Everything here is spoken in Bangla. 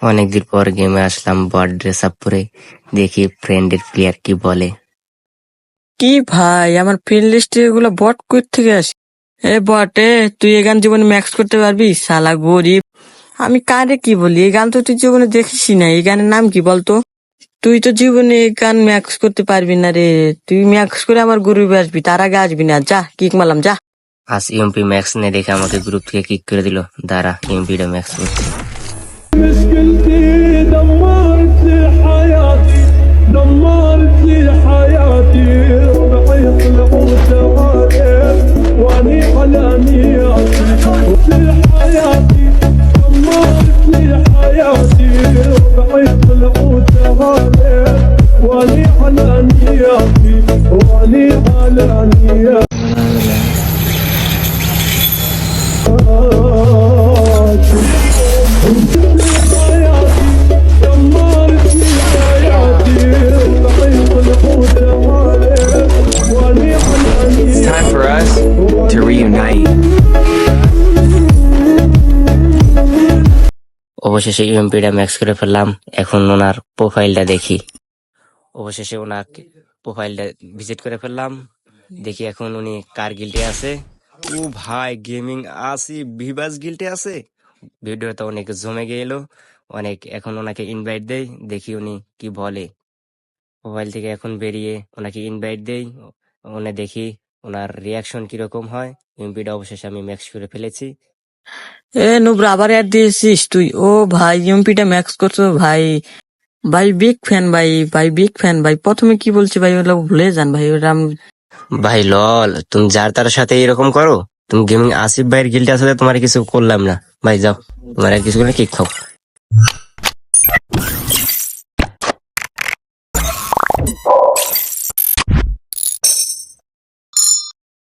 অনেকদিন পর গেমে আসলাম বট ড্রেস আপ পরে, দেখি ফ্রেন্ডের প্লেয়ার কি বলে। কি ভাই, আমার ফ্রেন্ড লিস্টে এগুলো বট কই থেকে আসে? এ বটে, তুই এই গান জীবনে ম্যাক্স করতে পারবি? শালা গরিব। আমি কারে কি বলি, এই গান তো তুই জীবনে দেখিসই না। এই গানের নাম কি বলতো? তুই তো জীবনে এই গান ম্যাক্স করতে পারবি না রে। তুই ম্যাক্স করে আমার গ্রুপে আসবি, তার আগে আসবি না। যা, কিক মারলাম, যা। আজ ইউএমপি ম্যাক্স নে দেখে আমাকে গ্রুপ থেকে কিক করে দিল। দাঁড়া, ইউএমপিটা ম্যাক্স করছি। مشكلتي دمرت لي حياتي، دمرت لي حياتي، ربعي طلعوا توالي واني على نياتي، لي حياتي دمرت لي حياتي، ربعي طلعوا توالي واني على نياتي، واني على نياتي. It's time for us to reunite. অবশেষে ইউএমপিটা ম্যাক্স করে ফেললাম। এখন ওনার প্রোফাইলটা দেখি। অবশেষে ওনার প্রোফাইলটা ভিজিট করে ফেললাম। দেখি এখন উনি কার গিল্ডে আছে। ও ভাই, গেমিং আসি ভিভাস গিল্ডে আছে। ভিডিওটা অনেক জমে গেল অনেক। এখন ওনাকে ইনভাইট দেই, দেখি উনি কি বলে। মোবাইল থেকে এখন বেরিয়ে ওনাকে ইনভাইট দেই, ওনে দেখি ওনার রিয়াকশন কিরকম হয়। এমপিটা অবশেষে আমি ম্যাক্স করে ফেলেছি। নুব্রা, আবার অ্যাড দিয়েছিস তুই? ও ভাই, এমপিটা ম্যাক্স করছো ভাই। ভাই বিগ ফ্যান ভাই, ভাই বিগ ফ্যান ভাই। প্রথমে কি বলছি ভাই, ওগুলো ভুলে যান ভাই। ওটা ভাই লল, তুমি যার তার সাথে এরকম করো? তুমি গেমিং আসিফ ভাইয়ের গিল্ডে আসলে তোমার কিছু করলাম না। ভাই যাও, তোমার আর কিছু করে কিক খাও।